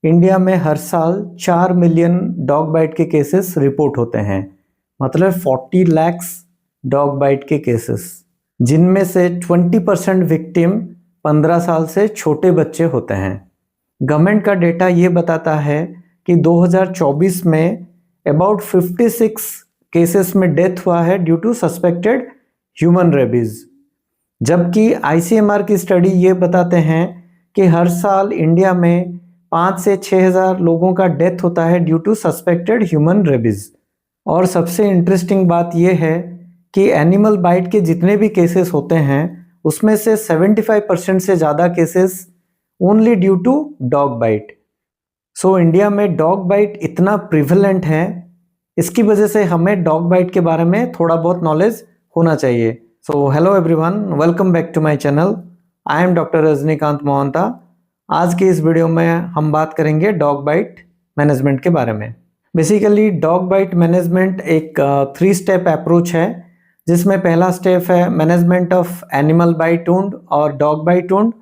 India में हर साल 4 million dog bite के केसेस रिपोर्ट होते हैं, मतलब 40 लैक्स डॉग बाइट के केसेस, जिनमें से 20% विक्टिम 15 साल से छोटे बच्चे होते हैं। गवर्नमेंट का डेटा ये बताता है कि 2024 में अबाउट 56 केसेस में डेथ हुआ है due to suspected human rabies, जबकि आईसीएमआर की स्टडी ये बताते हैं कि हर साल इंडिया में 5 से 6 हज़ार लोगों का डेथ होता है due to suspected human rabies. और सबसे इंटरेस्टिंग बात यह है कि एनिमल बाइट के जितने भी केसेस होते हैं उसमें से 75% से ज़्यादा cases only due to dog bite. So India में डॉग बाइट इतना प्रिवलेंट है, इसकी वजह से हमें डॉग बाइट के बारे में थोड़ा बहुत नॉलेज होना चाहिए। So hello everyone, welcome back to my channel. I am doctor Rajnikant Mohanta. आज की इस वीडियो में हम बात करेंगे डॉग बाइट मैनेजमेंट के बारे में। बेसिकली डॉग बाइट मैनेजमेंट एक 3 स्टेप अप्रोच है, जिसमें पहला स्टेप है management of animal bite wound और डॉग बाइट वुंड,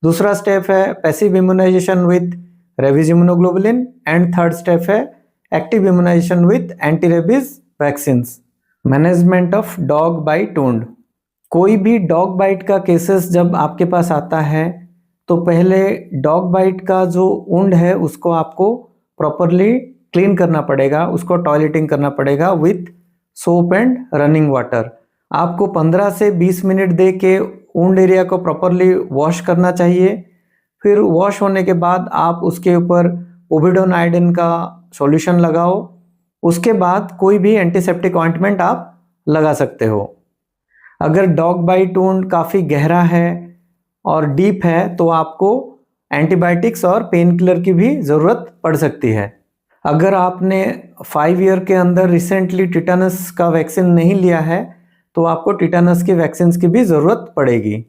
दूसरा स्टेप है passive immunization with rabies immunoglobulin and third step है active immunization with anti rabies vaccines. Management of dog bite wound. कोई भी डॉग बाइट का cases जब आपके पास आता है तो पहले डॉग बाइट का जो वुंड है उसको आपको प्रॉपरली क्लीन करना पड़ेगा, उसको टॉयलेटिंग करना पड़ेगा with soap and running water. आपको 15 से 20 मिनट दे के वुंड एरिया को प्रॉपरली वॉश करना चाहिए। फिर वॉश होने के बाद आप उसके ऊपर पोविडोन आयोडीन का सॉल्यूशन लगाओ। उसके बाद कोई भी एंटीसेप्टिक ऑइंटमेंट आप लगा सकते हो। अगर डॉग बाइट वुंड काफ़ी गहरा है और डीप है तो आपको एंटीबायोटिक्स और पेन किलर की भी ज़रूरत पड़ सकती है। अगर आपने 5 ईयर के अंदर रिसेंटली टिटानस का वैक्सीन नहीं लिया है तो आपको टिटानस की वैक्सीन की भी ज़रूरत पड़ेगी।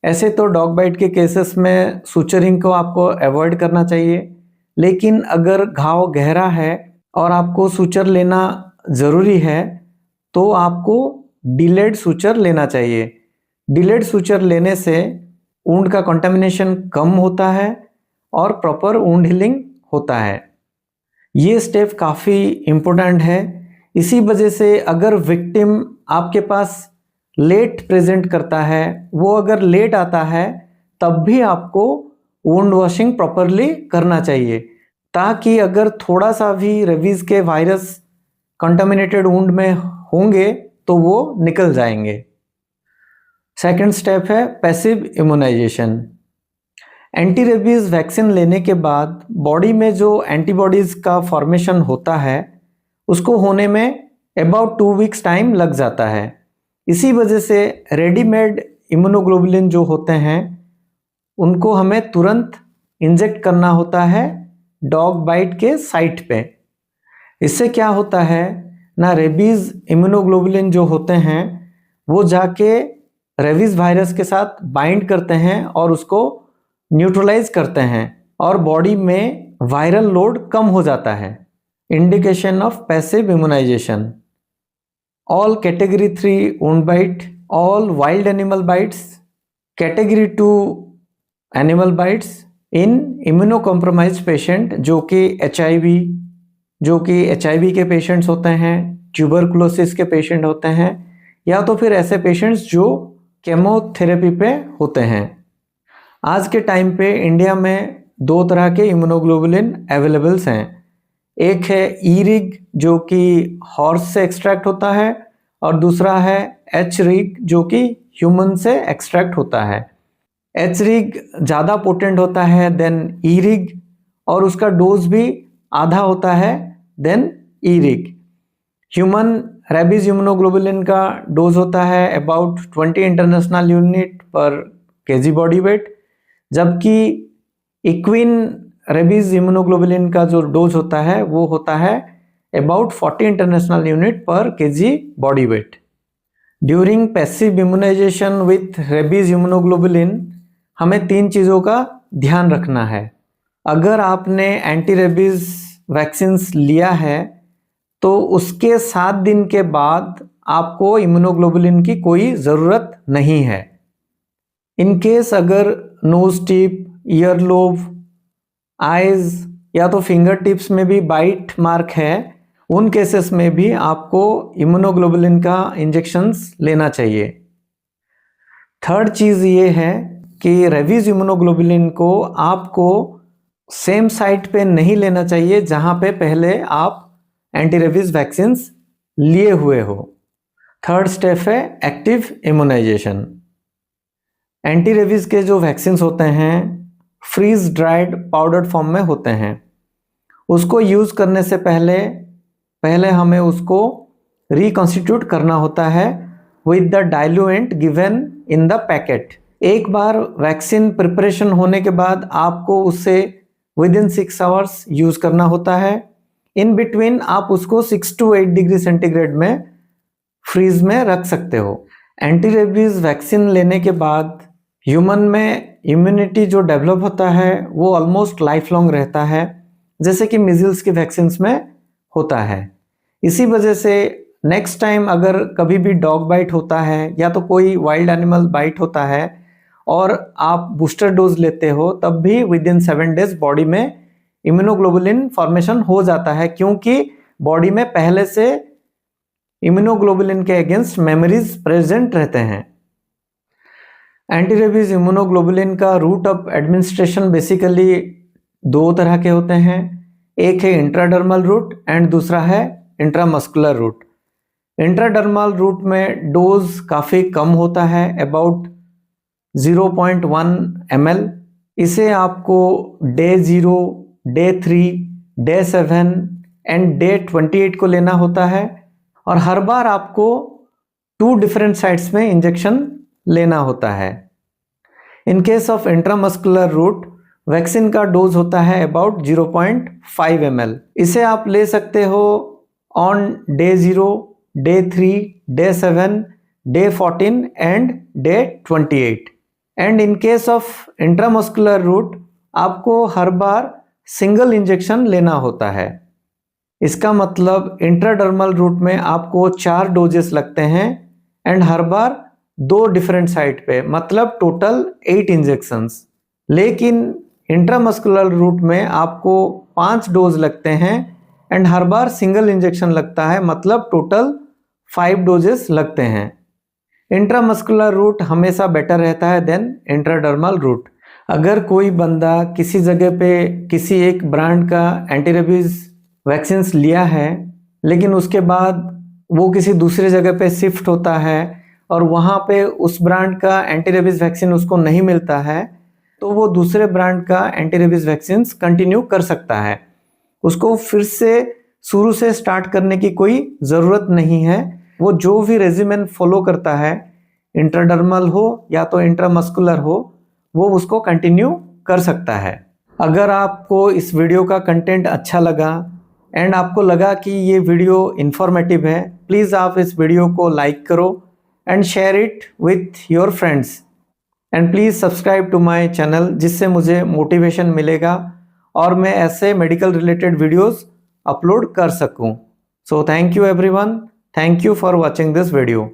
ऐसे तो डॉग बाइट के केसेस में सुचरिंग को आपको अवॉइड करना चाहिए, लेकिन अगर घाव गहरा है और आपको सुचर लेना ज़रूरी है तो आपको डिलेड सुचर लेना चाहिए। डिलेड सुचर लेने से वुंड का कंटामिनेशन कम होता है और प्रॉपर वुंड हीलिंग होता है। ये स्टेप काफ़ी इम्पोर्टेंट है। इसी वजह से अगर विक्टिम आपके पास लेट प्रेजेंट करता है, वो अगर लेट आता है, तब भी आपको वुंड वॉशिंग प्रॉपरली करना चाहिए, ताकि अगर थोड़ा सा भी रेबीज के वायरस कंटामिनेटेड वुंड में होंगे तो वो निकल जाएंगे। सेकंड स्टेप है passive immunization. Anti rabies vaccine लेने के बाद बॉडी में जो एंटीबॉडीज़ का फॉर्मेशन होता है उसको होने में अबाउट 2 वीक्स टाइम लग जाता है। इसी वजह से रेडीमेड इम्यूनोग्लोबुलिन जो होते हैं उनको हमें तुरंत इंजेक्ट करना होता है डॉग बाइट के साइट पे। इससे क्या होता है ना, रेबीज इम्यूनोग्लोबुलिन जो होते हैं वो जाके रेबीज वायरस के साथ बाइंड करते हैं और उसको न्यूट्रलाइज करते हैं और बॉडी में वायरल लोड कम हो जाता है। Indication of passive immunization. All category 3 wound bite, all wild animal bites, category 2 animal bites in immuno compromise patient जो कि एचआईवी के पेशेंट्स होते हैं, ट्यूबरकुलोसिस के पेशेंट होते हैं, या तो फिर ऐसे पेशेंट्स जो केमोथेरेपी पे होते हैं। आज के टाइम पे इंडिया में 2 तरह के इम्यूनोग्लोबुलिन अवेलेबल्स हैं। एक है ई-रिग जो कि हॉर्स से एक्सट्रैक्ट होता है और दूसरा है एच-रिग जो कि ह्यूमन से एक्सट्रैक्ट होता है। एच-रिग ज़्यादा पोटेंट होता है देन ई-रिग और उसका डोज भी आधा होता है then ERIG. Human rabies immunoglobulin का डोज होता है अबाउट 20 इंटरनेशनल यूनिट पर केजी बॉडी वेट, जबकि इक्विन रेबीज इम्यूनोग्लोबुलिन का जो डोज होता है वो होता है अबाउट 40 इंटरनेशनल यूनिट पर kg body weight. During passive immunization with rabies immunoglobulin हमें 3 चीज़ों का ध्यान रखना है। अगर आपने एंटी रेबीज वैक्सीन्स लिया है तो उसके 7 दिन के बाद आपको इम्यूनोग्लोबुलिन की कोई ज़रूरत नहीं है। इन केस अगर knows tip, ear lobe eyes या तो फिंगर टिप्स में भी बाइट मार्क है, उन केसेस में भी आपको इम्यूनोग्लोबुलिन का इंजेक्शंस लेना चाहिए। थर्ड चीज़ ये है कि रेबीज इम्यूनोग्लोबुलिन को आपको सेम साइट पे नहीं लेना चाहिए जहां पे पहले आप एंटी रेबीज वैक्सीन लिए हुए हो। थर्ड स्टेप है एक्टिव इम्यूनाइजेशन। एंटी रेबीज के जो वैक्सीन होते हैं फ्रीज ड्राइड पाउडर्ड फॉर्म में होते हैं। उसको यूज़ करने से पहले हमें उसको रिकॉन्स्टिट्यूट करना होता है with the diluent given in the packet. एक बार वैक्सीन प्रिपरेशन होने के बाद आपको उसे विद इन 6 आवर्स यूज़ करना होता है। इन बिटवीन आप उसको 6 to 8 डिग्री सेंटीग्रेड में फ्रीज में रख सकते हो। एंटी रेबीज वैक्सीन लेने के बाद ह्यूमन में इम्यूनिटी जो डेवलप होता है वो ऑलमोस्ट लाइफ लॉन्ग रहता है, जैसे कि मिजल्स की वैक्सीन में होता है। इसी वजह से नेक्स्ट टाइम अगर कभी भी डॉग बाइट होता है या तो कोई वाइल्ड एनिमल बाइट होता है और आप बूस्टर डोज लेते हो, तब भी विद इन 7 डेज बॉडी में इम्यूनोग्लोबुलिन फॉर्मेशन हो जाता है, क्योंकि बॉडी में पहले से इम्यूनोग्लोबुलिन के अगेंस्ट मेमोरीज प्रेजेंट रहते हैं। एंटी रेबीज इम्यूनोग्लोबुलिन का रूट ऑफ एडमिनिस्ट्रेशन बेसिकली 2 तरह के होते हैं। एक है इंट्राडर्मल रूट एंड दूसरा है इंट्रामस्कुलर रूट। इंट्राडर्मल रूट में डोज काफ़ी कम होता है, अबाउट 0.1 ml। इसे आपको day 0, day 3, day 7 and day 28 को लेना होता है और हर बार आपको 2 डिफरेंट साइट्स में इंजेक्शन लेना होता है। In case of intramuscular route vaccine का डोज होता है अबाउट 0.5 ml। इसे आप ले सकते हो on day 0, day 3, day 7, day 14 and day 28। And in case of intramuscular route आपको हर बार सिंगल इंजेक्शन लेना होता है। इसका मतलब इंट्राडर्मल रूट में आपको 4 डोजेस लगते हैं and her bar 2 different site पे, मतलब टोटल 8 इंजेक्शंस। लेकिन इंट्रामस्कुलर रूट में आपको 5 डोज लगते हैं and her bar single injection लगता है, मतलब टोटल 5 डोजेस लगते हैं। इंट्रामस्कुलर रूट हमेशा बेटर रहता है देन इंट्राडर्मल रूट। अगर कोई बंदा किसी जगह पे किसी एक ब्रांड का एंटी रेबीज वैक्सीन लिया है, लेकिन उसके बाद वो किसी दूसरे जगह पे शिफ्ट होता है और वहाँ पे उस ब्रांड का एंटी रेबीज वैक्सीन उसको नहीं मिलता है, तो वो दूसरे ब्रांड का एंटी रेबीज वैक्सीन कंटिन्यू कर सकता है। उसको फिर से शुरू से स्टार्ट करने की कोई ज़रूरत नहीं है। वो जो भी रेजिमेन फॉलो करता है, इंट्राडर्मल हो या तो इंट्रामस्कुलर हो, वो उसको कंटिन्यू कर सकता है। अगर आपको इस वीडियो का कंटेंट अच्छा लगा एंड आपको लगा कि ये वीडियो इन्फॉर्मेटिव है, प्लीज़ आप इस वीडियो को लाइक करो and share it with your friends and please subscribe to my channel, जिससे मुझे मोटिवेशन मिलेगा और मैं ऐसे मेडिकल रिलेटेड वीडियोस अपलोड कर सकूं। So thank you everyone, thank you for watching this video.